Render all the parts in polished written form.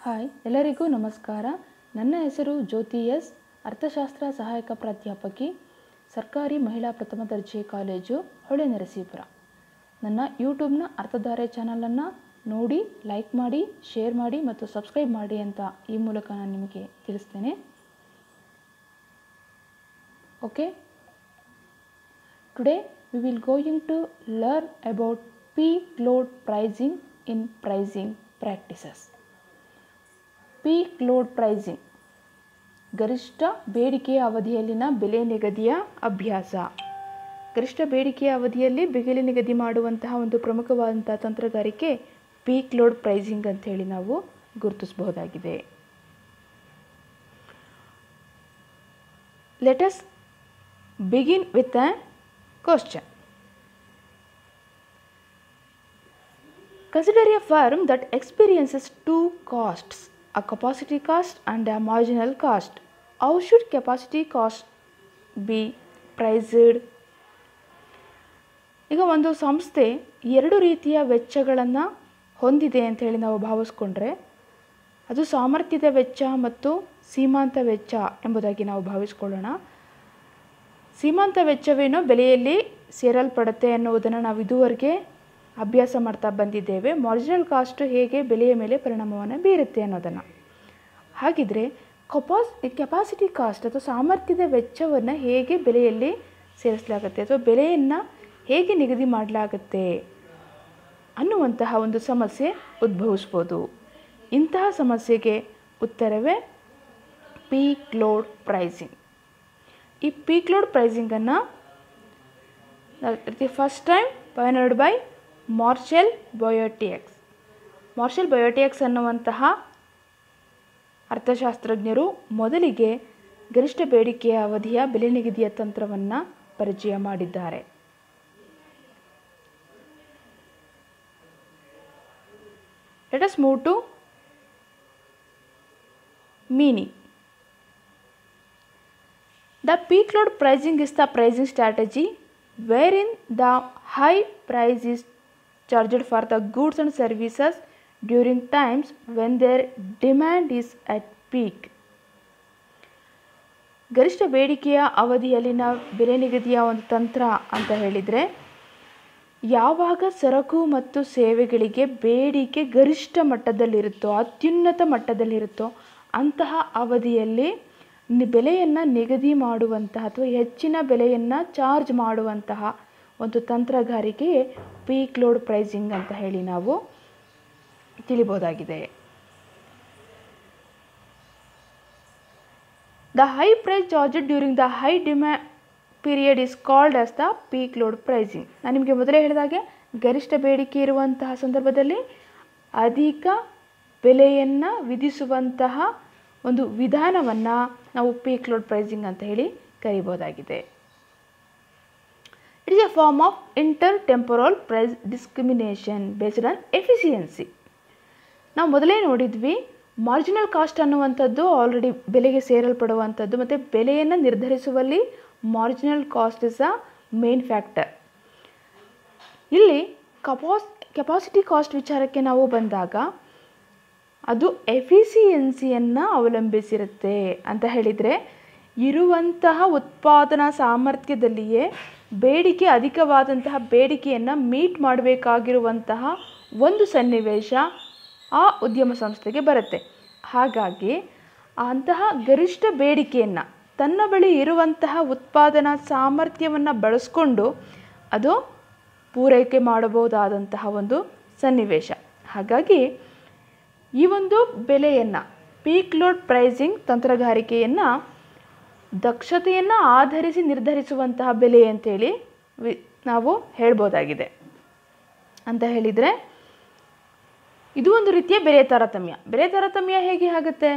Hi, ಎಲ್ಲರಿಗೂ ನಮಸ್ಕಾರ. ನನ್ನ ಹೆಸರು ಜ್ಯೋತಿ ಎಸ್, ಅರ್ಥಶಾಸ್ತ್ರ ಸಹಾಯಕ ಪ್ರಾಧ್ಯಾಪಕಿ, ಸರ್ಕಾರಿ ಮಹಿಳಾ ಪ್ರಥಮ ದರ್ಜೆ ಕಾಲೇಜು, ಹೊಳೆನರಸೀಪುರ. ನನ್ನ ಯೂಟ್ಯೂಬ್ನ ಅರ್ಥಧಾರೆ ಚಾನಲನ್ನು ನೋಡಿ, ಲೈಕ್ ಮಾಡಿ, ಶೇರ್ ಮಾಡಿ ಮತ್ತು ಸಬ್ಸ್ಕ್ರೈಬ್ ಮಾಡಿ ಅಂತ ಈ ಮೂಲಕ ನಾನು ನಿಮಗೆ ತಿಳಿಸ್ತೇನೆ. Okay, today we will going to learn about peak load pricing in pricing practices. Peak load pricing, ಗರಿಷ್ಠ ಬೇಡಿಕೆಯ ಅವಧಿಯಲ್ಲಿನ ಬೆಲೆ ನಿಗದಿಯ ಅಭ್ಯಾಸ. ಗರಿಷ್ಠ ಬೇಡಿಕೆಯ ಅವಧಿಯಲ್ಲಿ ಬೆಲೆ ನಿಗದಿ ಮಾಡುವಂತಹ ಒಂದು ಪ್ರಮುಖವಾದಂತಹ ತಂತ್ರಗಾರಿಕೆ ಪೀಕ್ ಲೋಡ್ ಪ್ರೈಸಿಂಗ್ ಅಂತ ಹೇಳಿ ನಾವು ಗುರುತಿಸಬಹುದಾಗಿದೆ. Let us begin with a question. Consider a firm that experiences two costs, a capacity cost and a marginal cost. How should capacity cost be priced? ಈಗ ಒಂದು ಸಂಸ್ಥೆ ಎರಡು ರೀತಿಯ ವೆಚ್ಚಗಳನ್ನು ಹೊಂದಿದೆ ಅಂತ ಹೇಳಿ ನಾವು ಭಾವಿಸ್ಕೊಂಡ್ರೆ ಅದು ಸಾಮರ್ಥ್ಯದ ವೆಚ್ಚ ಮತ್ತು ಸೀಮಾಂತ ವೆಚ್ಚ ಎಂಬುದಾಗಿ ನಾವು ಭಾವಿಸ್ಕೊಳ್ಳೋಣ. ಸೀಮಾಂತ ವೆಚ್ಚವೇನೋ ಬೆಲೆಯಲ್ಲಿ ಸೇರಲ್ಪಡುತ್ತೆ ಅನ್ನುವುದನ್ನು ನಾವು ಇದುವರೆಗೆ ಅಭ್ಯಾಸ ಮಾಡ್ತಾ ಬಂದಿದ್ದೇವೆ. ಮಾರ್ಜಿನಲ್ ಕಾಸ್ಟು ಹೇಗೆ ಬೆಲೆಯ ಮೇಲೆ ಪರಿಣಾಮವನ್ನು ಬೀರುತ್ತೆ ಅನ್ನೋದನ್ನು. ಹಾಗಿದ್ರೆ ಕೆಪಾಸಿಟಿ ಕಾಸ್ಟ್ ಅಥವಾ ಸಾಮರ್ಥ್ಯದ ವೆಚ್ಚವನ್ನು ಹೇಗೆ ಬೆಲೆಯಲ್ಲಿ ಸೇರಿಸಲಾಗುತ್ತೆ ಅಥವಾ ಬೆಲೆಯನ್ನು ಹೇಗೆ ನಿಗದಿ ಮಾಡಲಾಗುತ್ತೆ ಅನ್ನುವಂತಹ ಒಂದು ಸಮಸ್ಯೆ ಉದ್ಭವಿಸ್ಬೋದು. ಇಂತಹ ಸಮಸ್ಯೆಗೆ ಉತ್ತರವೇ ಪೀಕ್ ಲೋಡ್ ಪ್ರೈಸಿಂಗ್. ಈ ಪೀಕ್ ಲೋಡ್ ಪ್ರೈಸಿಂಗನ್ನು first time pioneered by Marshall Boiteux. Marshall Boiteux ಅನ್ನುವಂತಹ ಅರ್ಥಶಾಸ್ತ್ರಜ್ಞರು ಮೊದಲಿಗೆ ಗರಿಷ್ಠ ಬೇಡಿಕೆಯ ಅವಧಿಯ ಬೆಲೆ ನಿಗದಿಯ ತಂತ್ರವನ್ನು ಪರಿಚಯ ಮಾಡಿದ್ದಾರೆ. Let us move to meaning. The peak load pricing is the pricing strategy wherein the high price is charged for the goods and services during times when their demand is at peak. ಗರಿಷ್ಠ ಬೇಡಿಕೆಯ ಅವಧಿಯಲ್ಲಿನ ಬೆಲೆ ನಿಗದಿಯ ಒಂದು ತಂತ್ರ ಅಂತ ಹೇಳಿದರೆ, ಯಾವಾಗ ಸರಕು ಮತ್ತು ಸೇವೆಗಳಿಗೆ ಬೇಡಿಕೆ ಗರಿಷ್ಠ ಮಟ್ಟದಲ್ಲಿರುತ್ತೋ, ಅತ್ಯುನ್ನತ ಮಟ್ಟದಲ್ಲಿರುತ್ತೋ ಅಂತಹ ಅವಧಿಯಲ್ಲಿ ಬೆಲೆಯನ್ನು ನಿಗದಿ ಮಾಡುವಂತಹ ಅಥವಾ ಹೆಚ್ಚಿನ ಬೆಲೆಯನ್ನು ಚಾರ್ಜ್ ಮಾಡುವಂತಹ ಒಂದು ತಂತ್ರಗಾರಿಕೆಯೇ ಪೀಕ್ ಲೋಡ್ ಪ್ರೈಸಿಂಗ್ ಅಂತ ಹೇಳಿ ನಾವು ತಿಳಿಬಹುದಾಗಿದೆ. The high price charge during the high demand period is called as the peak load pricing. ನಾನು ನಿಮಗೆ ಮೊದಲೇ ಹೇಳಿದಾಗೆ ಗರಿಷ್ಠ ಬೇಡಿಕೆ ಇರುವಂತಹ ಸಂದರ್ಭದಲ್ಲಿ ಅಧಿಕ ಬೆಲೆಯನ್ನು ವಿಧಿಸುವಂತಹ ಒಂದು ವಿಧಾನವನ್ನು ನಾವು ಪೀಕ್ ಲೋಡ್ ಪ್ರೈಸಿಂಗ್ ಅಂತ ಹೇಳಿ ಕರೀಬಹುದಾಗಿದೆ. It is a form of intertemporal price discrimination based on efficiency. ನಾವು ಮೊದಲೇ ನೋಡಿದ್ವಿ, ಮಾರ್ಜಿನಲ್ ಕಾಸ್ಟ್ ಅನ್ನುವಂಥದ್ದು ಆಲ್ರೆಡಿ ಬೆಲೆಗೆ ಸೇರಲ್ಪಡುವಂಥದ್ದು ಮತ್ತು ಬೆಲೆಯನ್ನು ನಿರ್ಧರಿಸುವಲ್ಲಿ marginal cost is a main factor. ಇಲ್ಲಿ ಕೆಪಾಸಿಟಿ ಕಾಸ್ಟ್ ವಿಚಾರಕ್ಕೆ ನಾವು ಬಂದಾಗ ಅದು ಎಫಿಷಿಯನ್ಸಿಯನ್ನು ಅವಲಂಬಿಸಿರುತ್ತೆ. ಅಂತ ಹೇಳಿದರೆ, ಇರುವಂತಹ ಉತ್ಪಾದನಾ ಸಾಮರ್ಥ್ಯದಲ್ಲಿಯೇ ಬೇಡಿಕೆ ಅಧಿಕವಾದಂತಹ ಬೇಡಿಕೆಯನ್ನು ಮೀಟ್ ಮಾಡಬೇಕಾಗಿರುವಂತಹ ಒಂದು ಸನ್ನಿವೇಶ ಆ ಉದ್ಯಮ ಸಂಸ್ಥೆಗೆ ಬರುತ್ತೆ. ಹಾಗಾಗಿ ಅಂತಹ ಗರಿಷ್ಠ ಬೇಡಿಕೆಯನ್ನು ತನ್ನ ಬಳಿ ಇರುವಂತಹ ಉತ್ಪಾದನಾ ಸಾಮರ್ಥ್ಯವನ್ನು ಬಳಸ್ಕೊಂಡು ಅದು ಪೂರೈಕೆ ಮಾಡಬಹುದಾದಂತಹ ಒಂದು ಸನ್ನಿವೇಶ. ಹಾಗಾಗಿ ಈ ಒಂದು ಬೆಲೆಯನ್ನು ಪೀಕ್ ಲೋಡ್ ಪ್ರೈಸಿಂಗ್ ತಂತ್ರಗಾರಿಕೆಯನ್ನು ದಕ್ಷತೆಯನ್ನು ಆಧರಿಸಿ ನಿರ್ಧರಿಸುವಂತಹ ಬೆಲೆ ಅಂತೇಳಿ ನಾವು ಹೇಳ್ಬೋದಾಗಿದೆ. ಅಂತ ಹೇಳಿದರೆ ಇದು ಒಂದು ರೀತಿಯ ಬೆಲೆ ತಾರತಮ್ಯ. ಬೆಲೆ ತಾರತಮ್ಯ ಹೇಗೆ ಆಗುತ್ತೆ?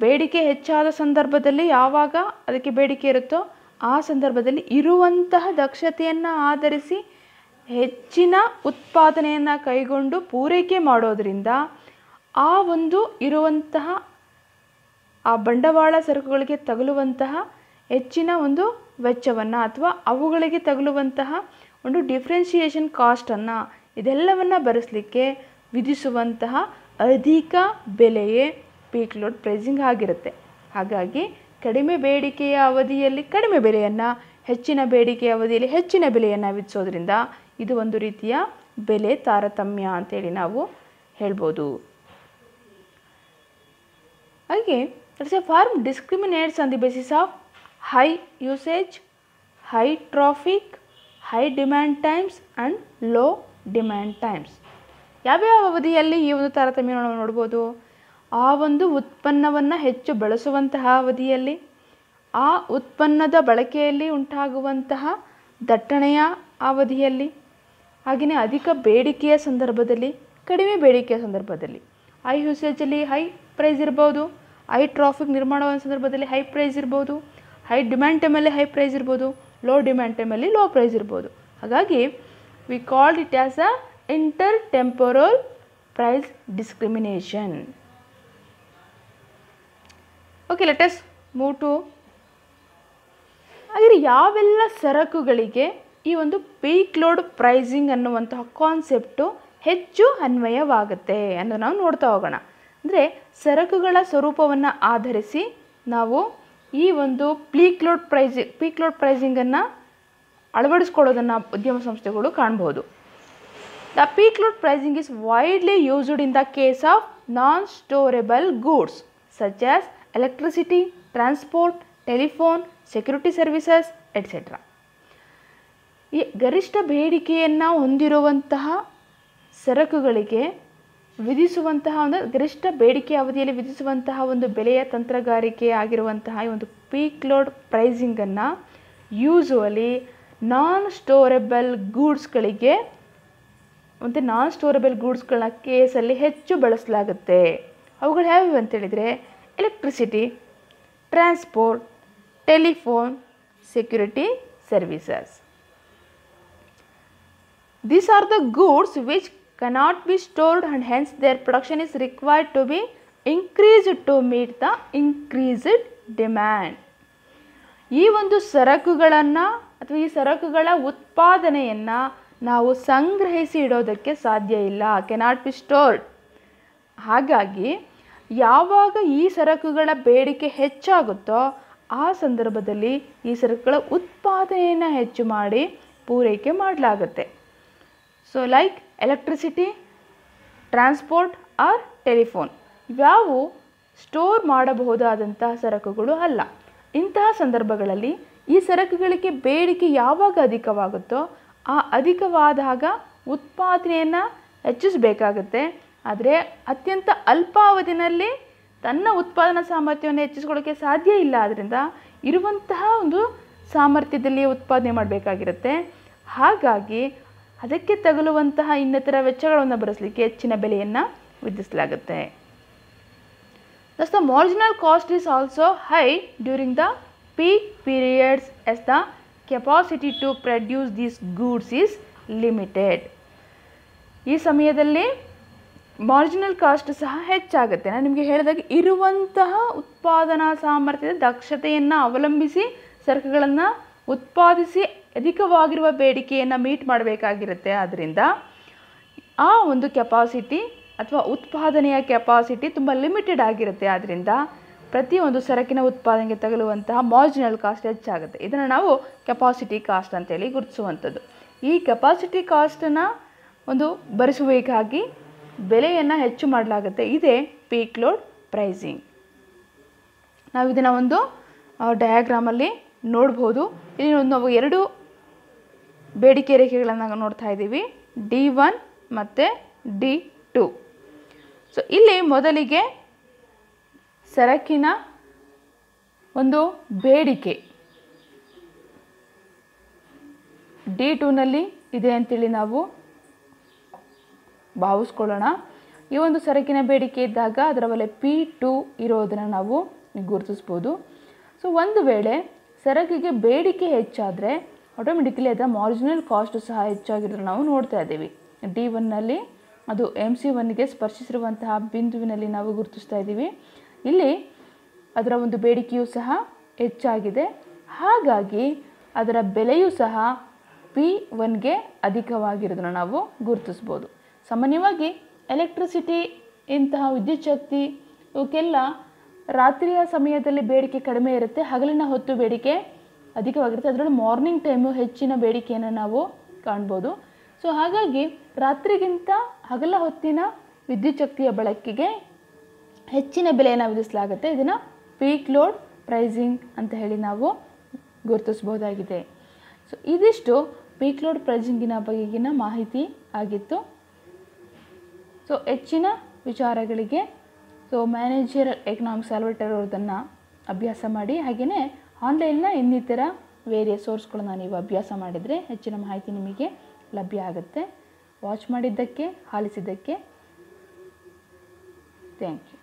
ಬೇಡಿಕೆ ಹೆಚ್ಚಾದ ಸಂದರ್ಭದಲ್ಲಿ ಯಾವಾಗ ಅದಕ್ಕೆ ಬೇಡಿಕೆ ಇರುತ್ತೋ ಆ ಸಂದರ್ಭದಲ್ಲಿ ಇರುವಂತಹ ದಕ್ಷತೆಯನ್ನು ಆಧರಿಸಿ ಹೆಚ್ಚಿನ ಉತ್ಪಾದನೆಯನ್ನು ಕೈಗೊಂಡು ಪೂರೈಕೆ ಮಾಡೋದರಿಂದ ಆ ಒಂದು ಇರುವಂತಹ ಆ ಬಂಡವಾಳ ಸರಕುಗಳಿಗೆ ತಗುಲುವಂತಹ ಹೆಚ್ಚಿನ ಒಂದು ವೆಚ್ಚವನ್ನು ಅಥವಾ ಅವುಗಳಿಗೆ ತಗುಲುವಂತಹ ಒಂದು ಡಿಫ್ರೆನ್ಷಿಯೇಷನ್ ಕಾಸ್ಟನ್ನು ಇದೆಲ್ಲವನ್ನು ಭರಿಸಲಿಕ್ಕೆ ವಿಧಿಸುವಂತಹ ಅಧಿಕ ಬೆಲೆಯೇ ಪೀಕ್ ಲೋಡ್ ಪ್ರೈಸಿಂಗ್ ಆಗಿರುತ್ತೆ. ಹಾಗಾಗಿ ಕಡಿಮೆ ಬೇಡಿಕೆಯ ಅವಧಿಯಲ್ಲಿ ಕಡಿಮೆ ಬೆಲೆಯನ್ನು, ಹೆಚ್ಚಿನ ಬೇಡಿಕೆಯ ಅವಧಿಯಲ್ಲಿ ಹೆಚ್ಚಿನ ಬೆಲೆಯನ್ನು ವಿಧಿಸೋದ್ರಿಂದ ಇದು ಒಂದು ರೀತಿಯ ಬೆಲೆ ತಾರತಮ್ಯ ಅಂತೇಳಿ ನಾವು ಹೇಳ್ಬೋದು. ಹಾಗೆ a firm discriminates on the basis of high usage, high traffic, high demand times and low demand times. ಯಾವ್ಯಾವ ಅವಧಿಯಲ್ಲಿ ಈ ಒಂದು ತಾರತಮ್ಯವನ್ನು ನಾವು ನೋಡ್ಬೋದು? ಆ ಒಂದು ಉತ್ಪನ್ನವನ್ನು ಹೆಚ್ಚು ಬಳಸುವಂತಹ ಅವಧಿಯಲ್ಲಿ, ಆ ಉತ್ಪನ್ನದ ಬಳಕೆಯಲ್ಲಿ ಉಂಟಾಗುವಂತಹ ದಟ್ಟಣೆಯ ಅವಧಿಯಲ್ಲಿ, ಹಾಗೆಯೇ ಅಧಿಕ ಬೇಡಿಕೆಯ ಸಂದರ್ಭದಲ್ಲಿ, ಕಡಿಮೆ ಬೇಡಿಕೆಯ ಸಂದರ್ಭದಲ್ಲಿ. ಹೈ ಯೂಸೇಜಲ್ಲಿ ಹೈ ಪ್ರೈಸ್ ಇರ್ಬೋದು, ಹೈ ಟ್ರಾಫಿಕ್ ನಿರ್ಮಾಣ ಸಂದರ್ಭದಲ್ಲಿ ಹೈ ಪ್ರೈಸ್ ಇರ್ಬೋದು, ಹೈ ಡಿಮ್ಯಾಂಡ್ ಟೈಮಲ್ಲಿ ಹೈ ಪ್ರೈಸ್ ಇರ್ಬೋದು, ಲೋ ಡಿಮ್ಯಾಂಡ್ ಟೈಮಲ್ಲಿ ಲೋ ಪ್ರೈಸ್ ಇರ್ಬೋದು. ಹಾಗಾಗಿ we called it as a intertemporal price discrimination. Okay, let us move to ಹಾಗೆ ಯಾವೆಲ್ಲ ಸರಕುಗಳಿಗೆ ಈ ಒಂದು ಪೀಕ್ ಲೋಡ್ ಪ್ರೈಸಿಂಗ್ ಅನ್ನುವಂತಹ ಕಾನ್ಸೆಪ್ಟು ಹೆಚ್ಚು ಅನ್ವಯವಾಗುತ್ತೆ ಅನ್ನೋದು ನಾವು ನೋಡ್ತಾ ಹೋಗೋಣ. ಅಂದರೆ ಸರಕುಗಳ ಸ್ವರೂಪವನ್ನು ಆಧರಿಸಿ ನಾವು ಈ ಒಂದು ಪೀಕ್ ಲೋಡ್ ಪ್ರೈಸಿಂಗನ್ನು ಅಳವಡಿಸ್ಕೊಳ್ಳೋದನ್ನು ಉದ್ಯಮ ಸಂಸ್ಥೆಗಳು ಕಾಣ್ಬೋದು. The peak load pricing is widely used in the case of non storable goods such as electricity, transport, telephone, security services etcetera. ಈ ಗರಿಷ್ಠ ಬೇಡಿಕೆಯನ್ನು ಹೊಂದಿರುವಂತಹ ಸರಕುಗಳಿಗೆ ವಿಧಿಸುವಂತಹ ಒಂದು ಗರಿಷ್ಠ ಬೇಡಿಕೆ ಅವಧಿಯಲ್ಲಿ ವಿಧಿಸುವಂತಹ ಒಂದು ಬೆಲೆಯ ತಂತ್ರಗಾರಿಕೆ ಆಗಿರುವಂತಹ ಈ ಒಂದು ಪೀಕ್ ಲೋಡ್ ಪ್ರೈಸಿಂಗನ್ನು ಯೂಸುವಲಿ ನಾನ್ ಸ್ಟೋರೇಬಲ್ ಗೂಡ್ಸ್ಗಳಿಗೆ ಮತ್ತು ನಾನ್ ಸ್ಟೋರೇಬಲ್ ಗೂಡ್ಸ್ಗಳ ಕೇಸಲ್ಲಿ ಹೆಚ್ಚು ಬಳಸಲಾಗುತ್ತೆ. ಅವುಗಳು ಯಾವ್ಯಾವು ಅಂತೇಳಿದರೆ electricity, transport, telephone, security services. These are the goods which cannot be stored and hence their production is required to be increased to meet the increased demand. ಈ ಒಂದು ಸರಕುಗಳನ್ನು ಅಥವಾ ಈ ಸರಕುಗಳ ಉತ್ಪಾದನೆಯನ್ನು ನಾವು ಸಂಗ್ರಹಿಸಿ ಇಡೋದಕ್ಕೆ ಸಾಧ್ಯ ಇಲ್ಲ, ಕೆನಾಟ್ ಬಿ ಸ್ಟೋರ್ಡ್. ಹಾಗಾಗಿ ಯಾವಾಗ ಈ ಸರಕುಗಳ ಬೇಡಿಕೆ ಹೆಚ್ಚಾಗುತ್ತೋ ಆ ಸಂದರ್ಭದಲ್ಲಿ ಈ ಸರಕುಗಳ ಉತ್ಪಾದನೆಯನ್ನು ಹೆಚ್ಚು ಮಾಡಿ ಪೂರೈಕೆ ಮಾಡಲಾಗುತ್ತೆ. So like electricity, transport or telephone ಇವ್ಯಾವು ಸ್ಟೋರ್ ಮಾಡಬಹುದಾದಂತಹ ಸರಕುಗಳು ಅಲ್ಲ. ಇಂತಹ ಸಂದರ್ಭಗಳಲ್ಲಿ ಈ ಸರಕುಗಳಿಗೆ ಬೇಡಿಕೆ ಯಾವಾಗ ಅಧಿಕವಾಗುತ್ತೋ ಆ ಅಧಿಕವಾದಾಗ ಉತ್ಪಾದನೆಯನ್ನು ಹೆಚ್ಚಿಸಬೇಕಾಗುತ್ತೆ. ಆದರೆ ಅತ್ಯಂತ ಅಲ್ಪಾವಧಿನಲ್ಲಿ ತನ್ನ ಉತ್ಪಾದನಾ ಸಾಮರ್ಥ್ಯವನ್ನು ಹೆಚ್ಚಿಸ್ಕೊಳ್ಳೋಕ್ಕೆ ಸಾಧ್ಯ ಇಲ್ಲ. ಆದ್ದರಿಂದ ಇರುವಂತಹ ಒಂದು ಸಾಮರ್ಥ್ಯದಲ್ಲಿ ಉತ್ಪಾದನೆ ಮಾಡಬೇಕಾಗಿರುತ್ತೆ. ಹಾಗಾಗಿ ಅದಕ್ಕೆ ತಗುಲುವಂತಹ ಇನ್ನಿತರ ವೆಚ್ಚಗಳನ್ನು ಭರಿಸಲಿಕ್ಕೆ ಹೆಚ್ಚಿನ ಬೆಲೆಯನ್ನು ವಿಧಿಸಲಾಗುತ್ತೆ. Thus the marginal cost is also high during the peak periods as the capacity to produce these goods is limited. ಈ ಸಮಯದಲ್ಲಿ ಮಾರ್ಜಿನಲ್ ಕಾಸ್ಟ್ ಸಹ ಹೆಚ್ಚಾಗುತ್ತೆ. ನಾನು ನಿಮಗೆ ಹೇಳಿದಾಗ ಇರುವಂತಹ ಉತ್ಪಾದನಾ ಸಾಮರ್ಥ್ಯದ ದಕ್ಷತೆಯನ್ನು ಅವಲಂಬಿಸಿ ಸರಕುಗಳನ್ನು ಉತ್ಪಾದಿಸಿ ಅಧಿಕವಾಗಿರುವ ಬೇಡಿಕೆಯನ್ನು ಮೀಟ್ ಮಾಡಬೇಕಾಗಿರುತ್ತೆ. ಆದ್ದರಿಂದ ಆ ಒಂದು ಕೆಪಾಸಿಟಿ ಅಥವಾ ಉತ್ಪಾದನೆಯ ಕೆಪಾಸಿಟಿ ತುಂಬ ಲಿಮಿಟೆಡ್ ಆಗಿರುತ್ತೆ. ಆದ್ದರಿಂದ ಪ್ರತಿಯೊಂದು ಸರಕಿನ ಉತ್ಪಾದನೆಗೆ ತಗಲುವಂತಹ ಮಾರ್ಜಿನಲ್ ಕಾಸ್ಟ್ ಹೆಚ್ಚಾಗುತ್ತೆ. ಇದನ್ನು ನಾವು ಕೆಪಾಸಿಟಿ ಕಾಸ್ಟ್ ಅಂತೇಳಿ ಗುರುತಿಸುವಂಥದ್ದು. ಈ ಕೆಪಾಸಿಟಿ ಕಾಸ್ಟನ್ನು ಒಂದು ಭರಿಸುವಿಗಾಗಿ ಬೆಲೆಯನ್ನು ಹೆಚ್ಚು ಮಾಡಲಾಗುತ್ತೆ. ಇದೇ ಪೀಕ್ ಲೋಡ್ ಪ್ರೈಸಿಂಗ್. ನಾವು ಇದನ್ನು ಒಂದು ಡಯಾಗ್ರಾಮಲ್ಲಿ ನೋಡ್ಬೋದು. ಇಲ್ಲಿ ನಾವು ಎರಡು ಬೇಡಿಕೆ ರೇಖೆಗಳನ್ನು ನೋಡ್ತಾ ಇದ್ದೀವಿ, D1 ಮತ್ತು D2. ಸೊ ಇಲ್ಲಿ ಮೊದಲಿಗೆ ಸರಕಿನ ಒಂದು ಬೇಡಿಕೆ D2ನಲ್ಲಿ ಇದೆ ಅಂತೇಳಿ ನಾವು ಭಾವಿಸ್ಕೊಳ್ಳೋಣ. ಈ ಒಂದು ಸರಕಿನ ಬೇಡಿಕೆ ಇದ್ದಾಗ ಅದರ ಬೆಲೆ P2 ಇರೋದನ್ನು ನಾವು ಗುರುತಿಸ್ಬೋದು. ಸೊ ಒಂದು ವೇಳೆ ಸರಕಿಗೆ ಬೇಡಿಕೆ ಹೆಚ್ಚಾದರೆ ಆಟೋಮೆಟಿಕಲಿ ಅದರ ಮಾರ್ಜಿನಲ್ ಕಾಸ್ಟ್ ಸಹ ಹೆಚ್ಚಾಗಿರೋದನ್ನು ನಾವು ನೋಡ್ತಾ ಇದ್ದೀವಿ. D1ನಲ್ಲಿ ಅದು MC1ಗೆ ಸ್ಪರ್ಶಿಸಿರುವಂತಹ ಬಿಂದುವಿನಲ್ಲಿ ನಾವು ಗುರುತಿಸ್ತಾ ಇದ್ದೀವಿ. ಇಲ್ಲಿ ಅದರ ಒಂದು ಬೇಡಿಕೆಯೂ ಸಹ ಹೆಚ್ಚಾಗಿದೆ. ಹಾಗಾಗಿ ಅದರ ಬೆಲೆಯೂ ಸಹ P1ಗೆ ಅಧಿಕವಾಗಿರೋದನ್ನು ನಾವು ಗುರುತಿಸ್ಬೋದು. ಸಾಮಾನ್ಯವಾಗಿ ಎಲೆಕ್ಟ್ರಿಸಿಟಿ ಇಂತಹ ವಿದ್ಯುತ್ ಶಕ್ತಿ ಇವಕ್ಕೆಲ್ಲ ರಾತ್ರಿಯ ಸಮಯದಲ್ಲಿ ಬೇಡಿಕೆ ಕಡಿಮೆ ಇರುತ್ತೆ, ಹಗಲಿನ ಹೊತ್ತು ಬೇಡಿಕೆ ಅಧಿಕವಾಗಿರುತ್ತೆ. ಅದರಲ್ಲೂ ಮಾರ್ನಿಂಗ್ ಟೈಮು ಹೆಚ್ಚಿನ ಬೇಡಿಕೆಯನ್ನು ನಾವು ಕಾಣ್ಬೋದು. ಸೊ ಹಾಗಾಗಿ ರಾತ್ರಿಗಿಂತ ಹಗಲ ಹೊತ್ತಿನ ವಿದ್ಯುತ್ ಶಕ್ತಿಯ ಬಳಕೆಗೆ ಹೆಚ್ಚಿನ ಬೆಲೆಯನ್ನು ವಿಧಿಸಲಾಗುತ್ತೆ. ಇದನ್ನು ಪೀಕ್ ಲೋಡ್ ಪ್ರೈಸಿಂಗ್ ಅಂತ ಹೇಳಿ ನಾವು ಗುರುತಿಸ್ಬೋದಾಗಿದೆ. ಸೊ ಇದಿಷ್ಟು ಪೀಕ್ ಲೋಡ್ ಪ್ರೈಸಿಂಗಿನ ಬಗೆಗಿನ ಮಾಹಿತಿ ಆಗಿತ್ತು. ಸೊ ಹೆಚ್ಚಿನ ವಿಚಾರಗಳಿಗೆ ಮ್ಯಾನೇಜರ್ ಎಕನಾಮಿಕ್ಸ್ ಸಾಲ್ವೇಟರ್ ಅವ್ರದನ್ನು ಅಭ್ಯಾಸ ಮಾಡಿ, ಹಾಗೆಯೇ ಆನ್ಲೈನ್ನ ಇನ್ನಿತರ ವೇರಿಯಸ್ ಸೋರ್ಸ್ಗಳನ್ನ ನೀವು ಅಭ್ಯಾಸ ಮಾಡಿದರೆ ಹೆಚ್ಚಿನ ಮಾಹಿತಿ ನಿಮಗೆ ಲಭ್ಯ ಆಗುತ್ತೆ. ವಾಚ್ ಮಾಡಿದ್ದಕ್ಕೆ, ಆಲಿಸಿದ್ದಕ್ಕೆ ಥ್ಯಾಂಕ್ ಯು.